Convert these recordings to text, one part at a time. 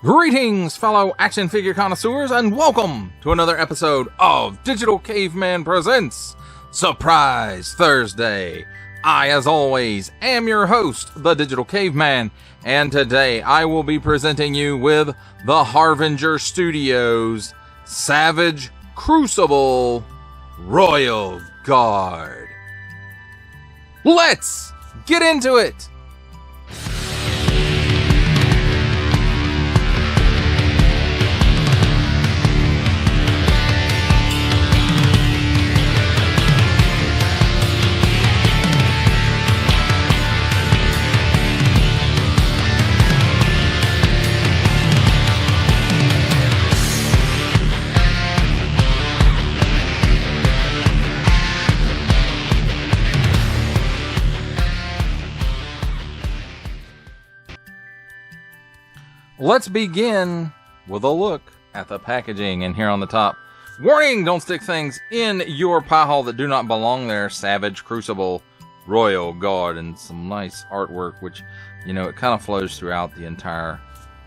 Greetings, fellow action figure connoisseurs, and welcome to another episode of Digital Caveman Presents Surprise Thursday. I, as always, am your host, the Digital Caveman, and today I will be presenting you with the Harbinger Studios Savage Crucible Royal Guard. Let's get into it! Let's begin with a look at the packaging, and here on the top, warning, don't stick things in your pie hole that do not belong there. Savage Crucible Royal Guard, and some nice artwork, which, you know, it kind of flows throughout the entire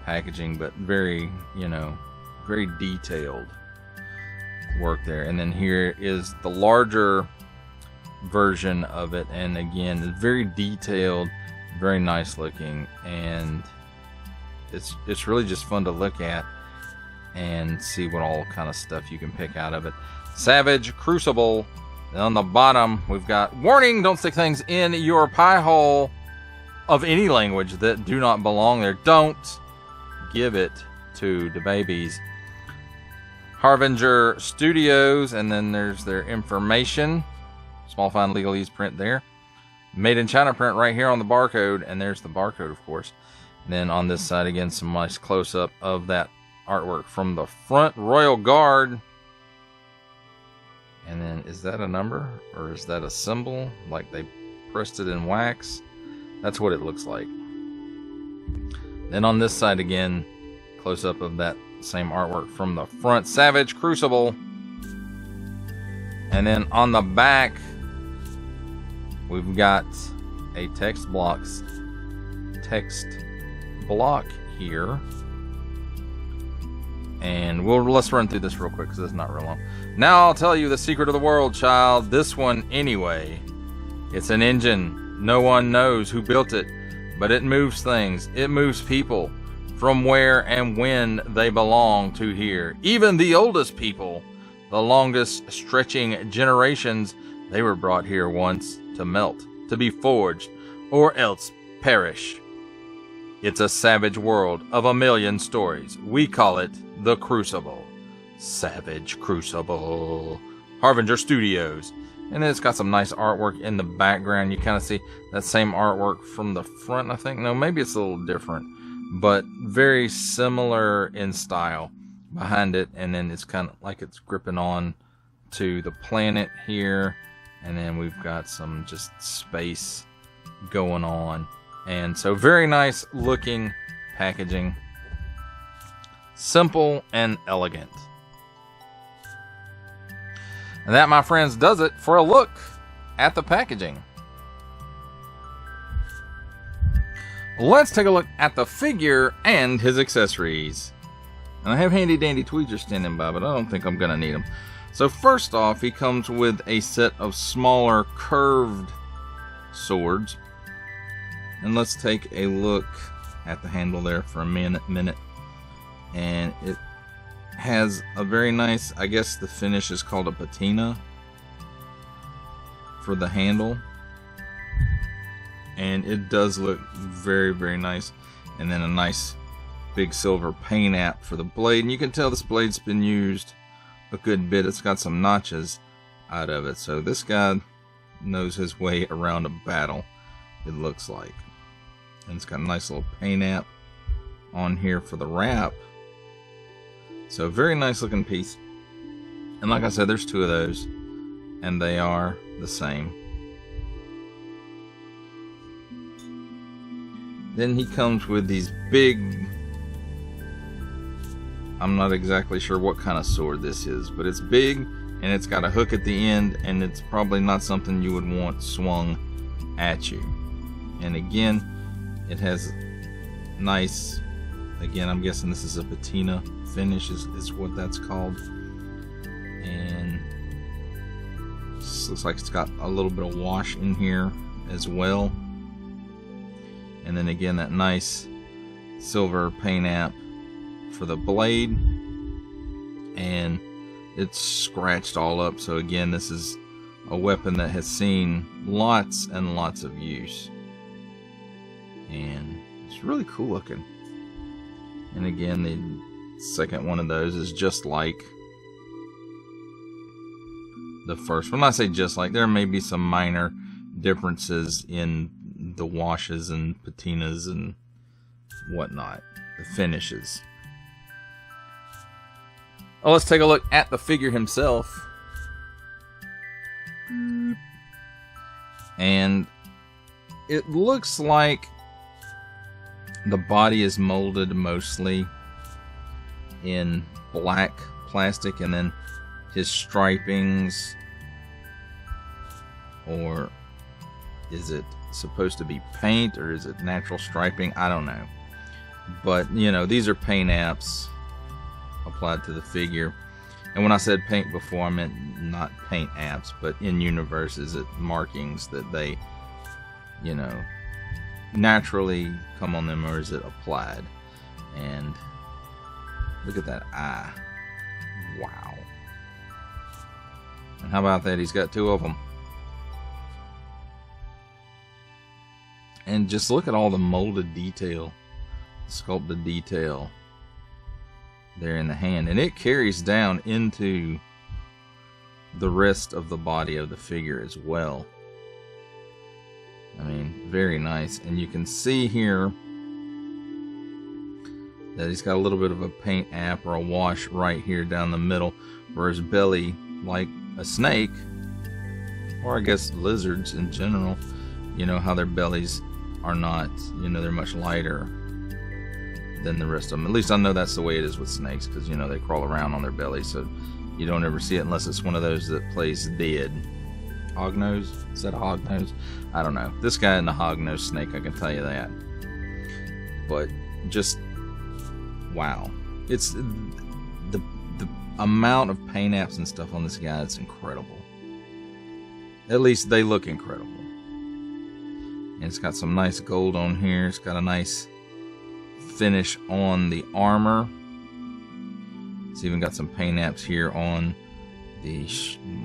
packaging, but very, you know, very detailed work there. And then here is the larger version of it, and again, it's very detailed, very nice looking, and it's really just fun to look at and see what all kind of stuff you can pick out of it. Savage Crucible. And on the bottom, we've got warning, don't stick things in your pie hole of any language that do not belong there. Don't give it to the babies. Harbinger Studios, and then there's their information. Small fine legalese print there. Made in China print right here on the barcode, and there's the barcode, of course. Then on this side again, some nice close-up of that artwork from the front. Royal Guard. And then, is that a number? Or is that a symbol? Like they pressed it in wax? That's what it looks like. Then on this side again, close-up of that same artwork from the front. Savage Crucible. And then on the back, we've got a text block here, and let's run through this real quick because it's not real long. Now I'll tell you the secret of the world, child. This one anyway. It's an engine. No one knows who built it, but it moves things. It moves people from where and when they belong to here. Even the oldest people, the longest stretching generations, they were brought here once to melt, to be forged, or else perish. It's a savage world of a million stories. We call it the Crucible. Savage Crucible. Harbinger Studios. And then it's got some nice artwork in the background. You kind of see that same artwork from the front, I think. No, maybe it's a little different, but very similar in style behind it. And then it's kind of like it's gripping on to the planet here. And then we've got some just space going on. And so very nice looking packaging. Simple and elegant. And that, my friends, does it for a look at the packaging. Let's take a look at the figure and his accessories. And I have handy dandy tweezers standing by, but I don't think I'm going to need them. So first off, he comes with a set of smaller curved swords. And let's take a look at the handle there for a minute. And it has a very nice, I guess the finish is called a patina for the handle. And it does look very, very nice. And then a nice big silver paint app for the blade. And you can tell this blade's been used a good bit. It's got some notches out of it. So this guy knows his way around a battle, it looks like. And it's got a nice little paint app on here for the wrap. So very nice looking piece. And like I said, there's two of those, and they are the same. Then he comes with these big, I'm not exactly sure what kind of sword this is, but it's big and it's got a hook at the end, and it's probably not something you would want swung at you. And again, it has nice, again, I'm guessing this is a patina finish is what that's called. And this looks like it's got a little bit of wash in here as well. And then again, that nice silver paint app for the blade, and it's scratched all up. So again, this is a weapon that has seen lots and lots of use, and it's really cool looking. And again, the second one of those is just like the first one. I say just like, there may be some minor differences in the washes and patinas and whatnot, the finishes. Oh, let's take a look at the figure himself. And it looks like the body is molded mostly in black plastic, and then his stripings, or is it supposed to be paint, or is it natural striping? I don't know. But, you know, these are paint apps applied to the figure. And when I said paint before, I meant not paint apps, but in universe, is it markings that they, you know, naturally come on them, or is it applied? And look at that eye. Wow. And how about that? He's got two of them. And just look at all the molded detail, sculpted detail there in the hand, and it carries down into the rest of the body of the figure as well. I mean, very nice. And you can see here that he's got a little bit of a paint app or a wash right here down the middle, where his belly, like a snake, or I guess lizards in general, you know how their bellies are not, you know, they're much lighter than the rest of them. At least I know that's the way it is with snakes, because, you know, they crawl around on their belly, so you don't ever see it unless it's one of those that plays dead. Hognose? Is that a hognose? I don't know. This guy isn't a hognose snake, I can tell you that. But just, wow. It's the amount of paint apps and stuff on this guy, it's incredible. At least they look incredible. And it's got some nice gold on here. It's got a nice finish on the armor. It's even got some paint apps here on the,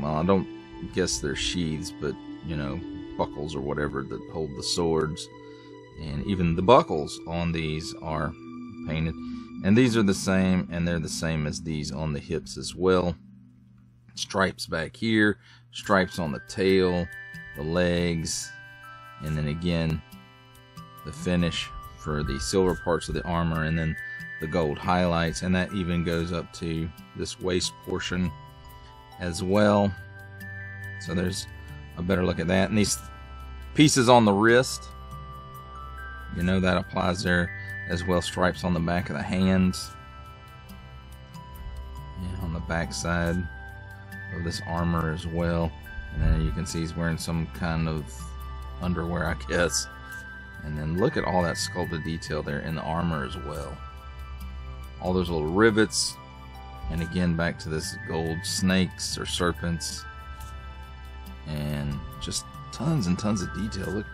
well, I don't guess they're sheaths, but, you know, buckles or whatever that hold the swords. And even the buckles on these are painted. And these are the same, and they're the same as these on the hips as well. Stripes back here, stripes on the tail, the legs, and then again the finish for the silver parts of the armor, and then the gold highlights, and that even goes up to this waist portion as well. So there's a better look at that. And these pieces on the wrist, you know, that applies there as well. Stripes on the back of the hands, and on the back side of this armor as well. And then you can see he's wearing some kind of underwear, I guess. And then look at all that sculpted detail there in the armor as well. All those little rivets. And again, back to this gold snakes or serpents. And just tons and tons of detail. Look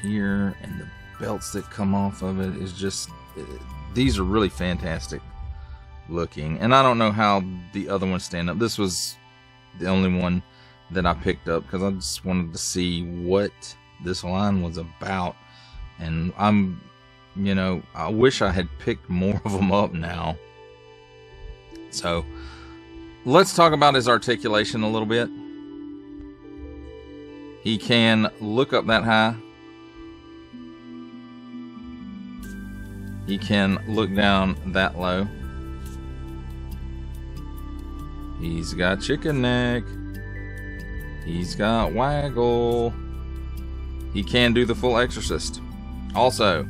here, and the belts that come off of it is just, these are really fantastic looking. And I don't know how the other ones stand up. This was the only one that I picked up because I just wanted to see what this line was about. And I'm, you know, I wish I had picked more of them up now. So let's talk about his articulation a little bit. He can look up that high. He can look down that low. He's got chicken neck. He's got waggle. He can do the full exorcist. Also,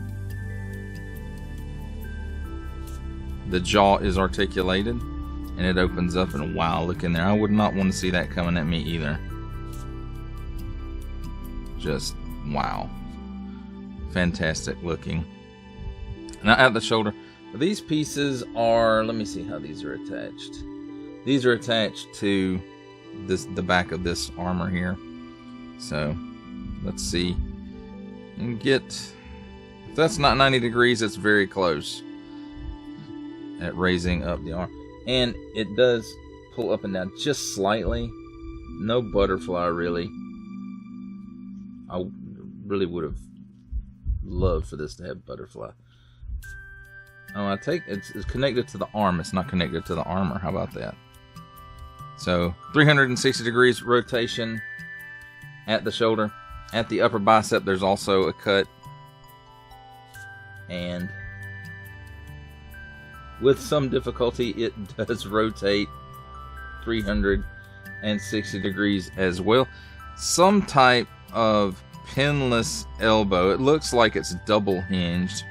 the jaw is articulated and it opens up, and wow, look in there. I would not want to see that coming at me either. Just wow, fantastic looking. Now at the shoulder, these pieces are, let me see how these are attached. These are attached to the back of this armor here. So let's see, and get, if that's not 90 degrees, it's very close at raising up the arm. And it does pull up and down just slightly. No butterfly really. I really would have loved for this to have butterfly. Oh, I take it's connected to the arm. It's not connected to the armor. How about that? So 360 degrees rotation at the shoulder. At the upper bicep, there's also a cut. And with some difficulty, it does rotate 360 degrees as well. Some type of pinless elbow. It looks like it's double hinged.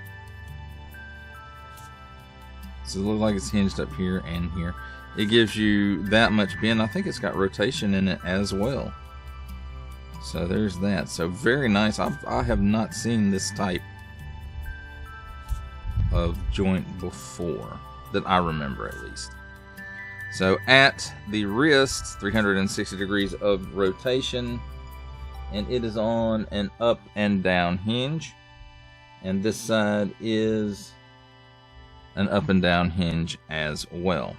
So it looks like it's hinged up here and here. It gives you that much bend. I think it's got rotation in it as well. So there's that. So very nice. I have not seen this type of joint before, that I remember at least. So at the wrist, 360 degrees of rotation, and it is on an up and down hinge. And this side is an up and down hinge as well.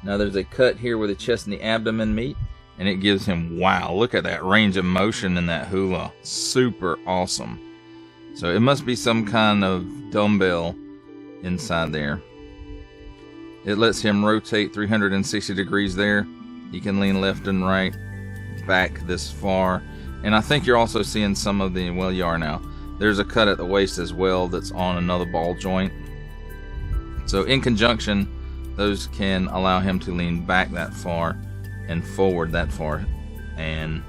Now there's a cut here where the chest and the abdomen meet, and it gives him, wow, look at that range of motion in that hula. Super awesome. So it must be some kind of dumbbell inside there. It lets him rotate 360 degrees there. He can lean left and right, back this far. And I think you're also seeing some of the, well, you are now. There's a cut at the waist as well that's on another ball joint. So in conjunction, those can allow him to lean back that far and forward that far and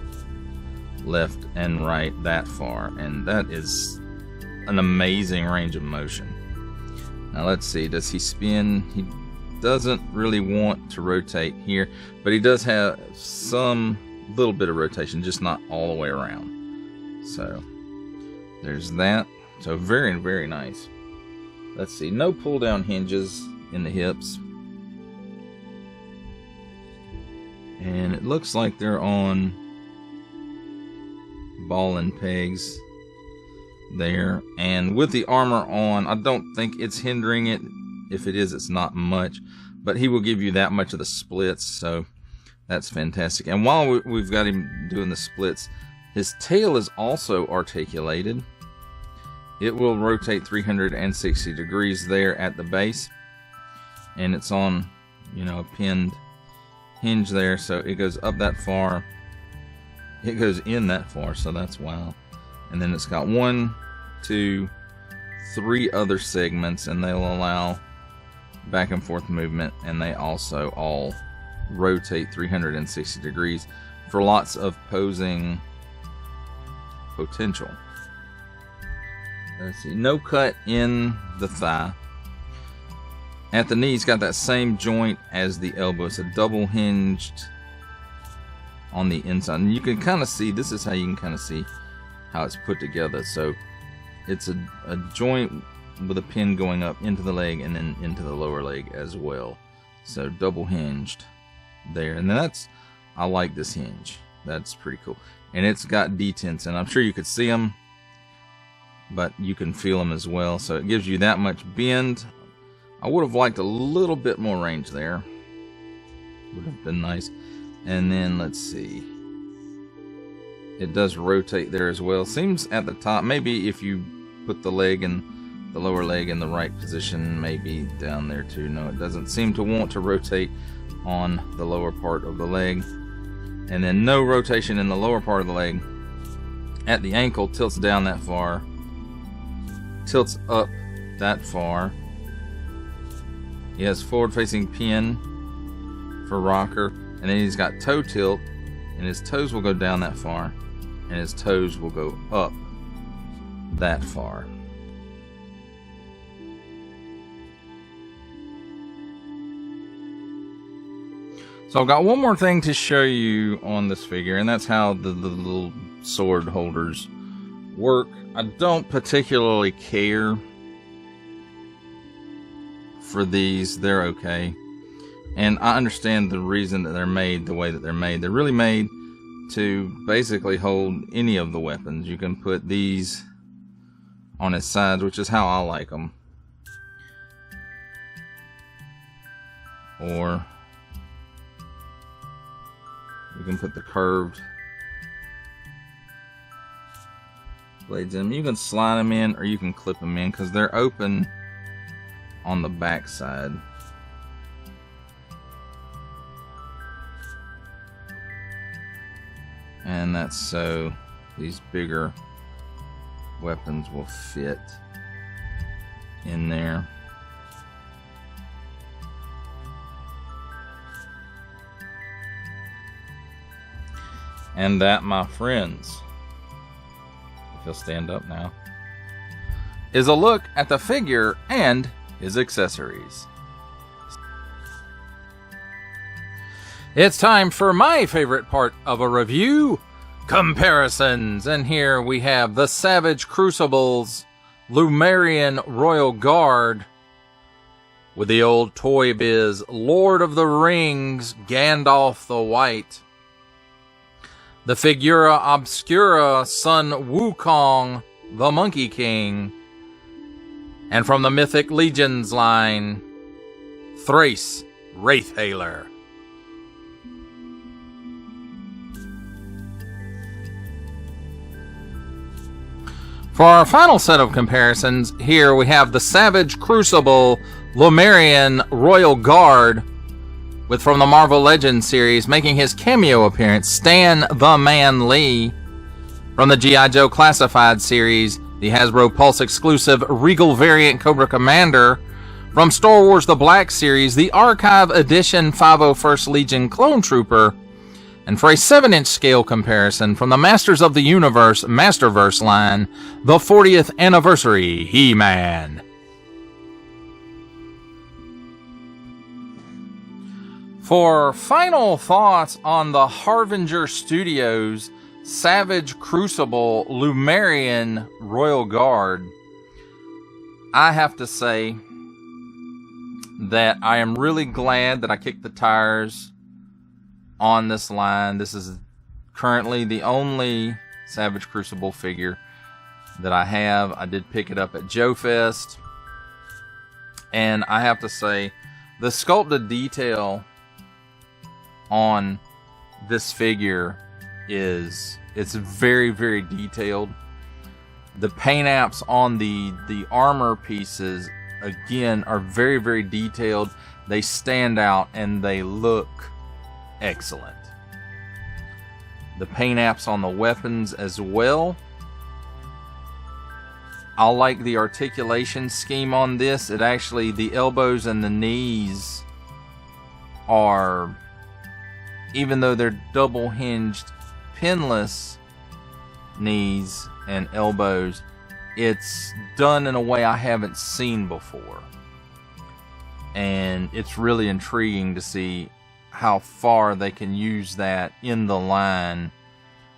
left and right that far. And that is an amazing range of motion. Now let's see, does he spin? He doesn't really want to rotate here, but he does have some little bit of rotation, just not all the way around. So there's that. So very, very nice. Let's see, no pull down hinges in the hips. And it looks like they're on ball and pegs there. And with the armor on, I don't think it's hindering it. If it is, it's not much. But he will give you that much of the splits, so that's fantastic. And while we've got him doing the splits, his tail is also articulated. It will rotate 360 degrees there at the base. And it's on, you know, a pinned hinge there, so it goes up that far. It goes in that far, so that's wow. And then it's got 1, 2, 3 other segments, and they'll allow back and forth movement, and they also all rotate 360 degrees for lots of posing potential. Let's see, no cut in the thigh. At the knee, he's got that same joint as the elbow. It's a double hinged on the inside. And you can kind of see, this is how you can kind of see how it's put together. So it's a joint with a pin going up into the leg and then into the lower leg as well. So double hinged there. And that's, I like this hinge. That's pretty cool. And it's got detents, and I'm sure you could see them, but you can feel them as well. So it gives you that much bend. I would have liked a little bit more range there. Would have been nice. And then let's see. It does rotate there as well. Seems at the top, maybe if you put the leg and the lower leg in the right position, maybe down there too. No, it doesn't seem to want to rotate on the lower part of the leg. And then no rotation in the lower part of the leg. At the ankle, tilts down that far. Tilts up that far. He has forward-facing pin for rocker, and then he's got toe tilt, and his toes will go down that far, and his toes will go up that far. So I've got one more thing to show you on this figure, and that's how the little sword holders work. I don't particularly care for these. They're okay. And I understand the reason that they're made the way that they're made. They're really made to basically hold any of the weapons. You can put these on its sides, which is how I like them. Or you can put the curved blades in. You can slide them in or you can clip them in because they're open on the back side. And that's so these bigger weapons will fit in there. And that, my friends, if you'll stand up now, is a look at the figure and his accessories. It's time for my favorite part of a review, comparisons. And here we have the Savage Crucible's Lemurian Royal Guard with the old Toy Biz Lord of the Rings Gandalf the White. The Figura Obscura Sun Wukong, the Monkey King. And from the Mythic Legions line, Thrace Wraithhailer. For our final set of comparisons, here we have the Savage Crucible Lemurian Royal Guard, with from the Marvel Legends series making his cameo appearance, Stan the Man Lee. From the G.I. Joe Classified series, the Hasbro Pulse exclusive Regal variant Cobra Commander. From Star Wars The Black Series, the Archive Edition 501st Legion Clone Trooper. And for a 7-inch scale comparison from the Masters of the Universe Masterverse line, the 40th Anniversary He-Man. For final thoughts on the Harbinger Studios Savage Crucible Lemurian Royal Guard, I have to say that I am really glad that I kicked the tires on this line. This is currently the only Savage Crucible figure that I have. I did pick it up at Joe Fest, and I have to say the sculpted detail on this figure it's very, very detailed. The paint apps on the armor pieces again are very, very detailed. They stand out and they look excellent. The paint apps on the weapons as well. I like the articulation scheme on this. It actually, the elbows and the knees are, even though they're double hinged pinless knees and elbows, it's done in a way I haven't seen before. And it's really intriguing to see how far they can use that in the line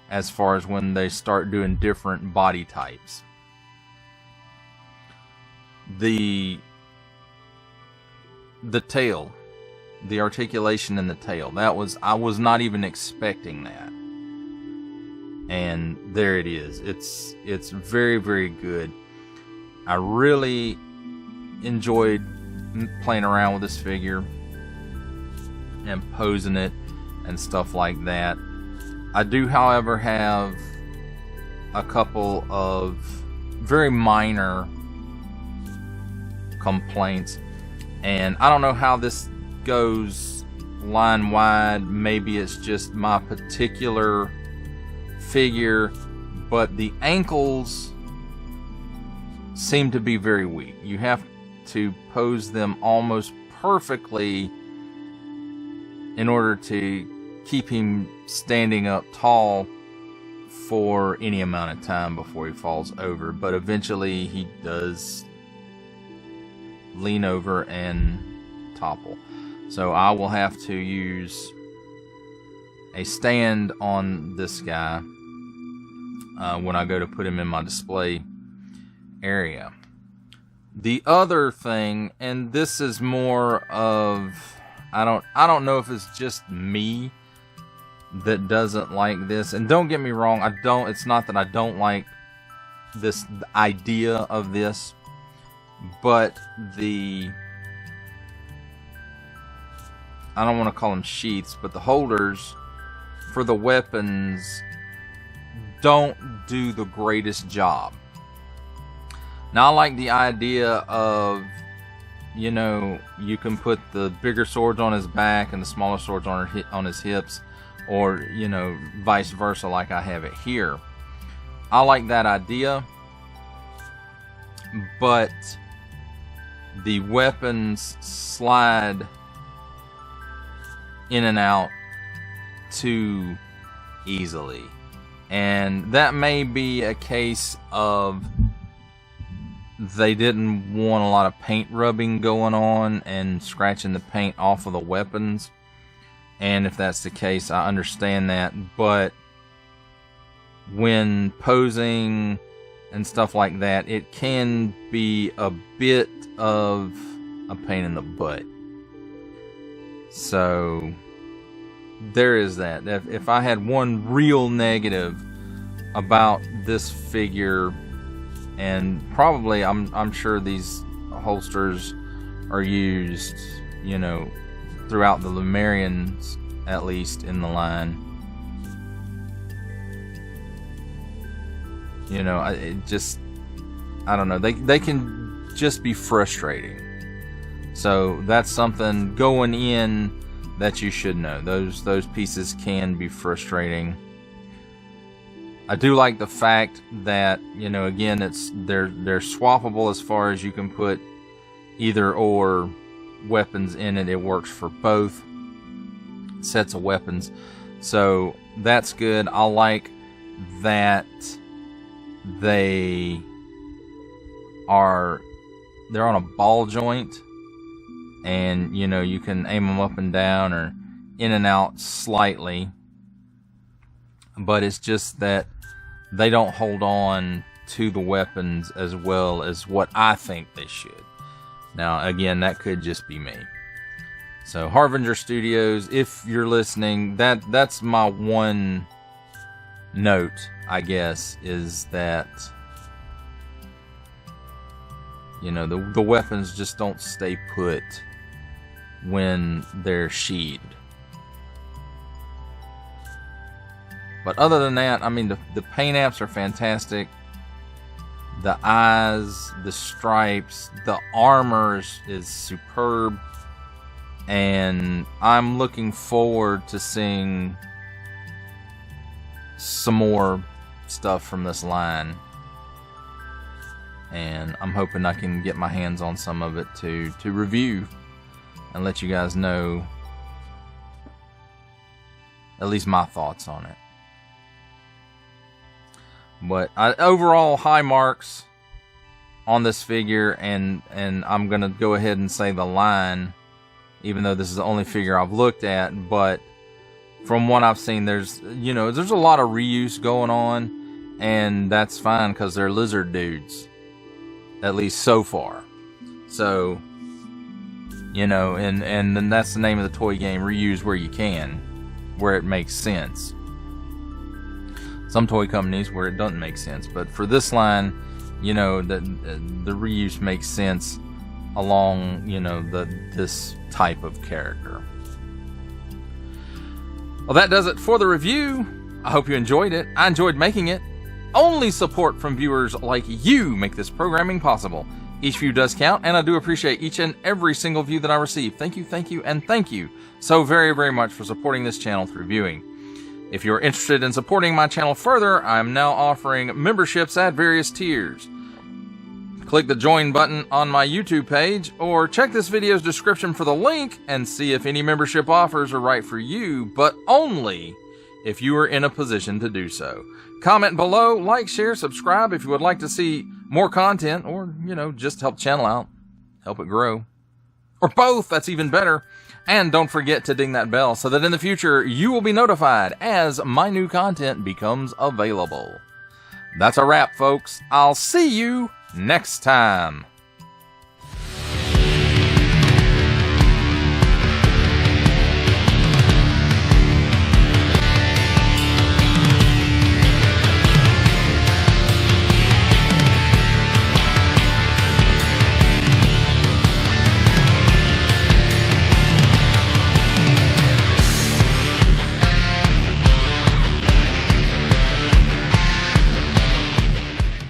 as far as when they start doing different body types. The tail, the articulation in the tail, I was not even expecting that. And there it is. It's very, very good. I really enjoyed playing around with this figure and posing it and stuff like that. I do, however, have a couple of very minor complaints, and I don't know how this goes line wide. Maybe it's just my particular figure, but the ankles seem to be very weak. You have to pose them almost perfectly in order to keep him standing up tall for any amount of time before he falls over. But eventually he does lean over and topple. So I will have to use stand on this guy when I go to put him in my display area. The other thing, and this is more of, I don't know if it's just me that doesn't like this. And don't get me wrong, it's not that I don't like this idea of this, but I don't want to call them sheaths, but the holders for the weapons don't do the greatest job. Now, I like the idea of, you know, you can put the bigger swords on his back and the smaller swords on his hips, or, you know, vice versa, like I have it here. I like that idea, but the weapons slide in and out too easily. And that may be a case of they didn't want a lot of paint rubbing going on and scratching the paint off of the weapons. And if that's the case, I understand that. But when posing and stuff like that, it can be a bit of a pain in the butt. So there is that. If I had one real negative about this figure, and probably I'm sure these holsters are used, you know, throughout the Lemurians, at least in the line. You know, I don't know. They can just be frustrating. So that's something going in that you should know. Those pieces can be frustrating. I do like the fact that, you know, again, they're swappable as far as you can put either or weapons in it. It works for both sets of weapons, so that's good. I like that they're on a ball joint, and, you know, you can aim them up and down or in and out slightly, but it's just that they don't hold on to the weapons as well as what I think they should. Now, again, that could just be me. So, Harbinger Studios, if you're listening, that's my one note, I guess, is that, you know, the weapons just don't stay put when they're sheathed. But other than that, I mean, the paint apps are fantastic. The eyes, the stripes, the armor is superb. And I'm looking forward to seeing some more stuff from this line. And I'm hoping I can get my hands on some of it to review and let you guys know at least my thoughts on it. But overall, high marks on this figure, and I'm going to go ahead and say the line, even though this is the only figure I've looked at. But from what I've seen, there's a lot of reuse going on, and that's fine because they're lizard dudes, at least so far. So, you know, and then that's the name of the toy game, reuse where you can, where it makes sense. Some toy companies where it doesn't make sense, but for this line, you know, the reuse makes sense along, you know, this type of character. Well, that does it for the review. I hope you enjoyed it. I enjoyed making it. Only support from viewers like you make this programming possible. Each view does count, and I do appreciate each and every single view that I receive. Thank you, and thank you so very, very much for supporting this channel through viewing. If you're interested in supporting my channel further, I am now offering memberships at various tiers. Click the join button on my YouTube page, or check this video's description for the link and see if any membership offers are right for you, but only if you are in a position to do so. Comment below, like, share, subscribe if you would like to see more content, or, you know, just help the channel out, help it grow. Or both, that's even better. And don't forget to ding that bell so that in the future you will be notified as my new content becomes available. That's a wrap, folks. I'll see you next time.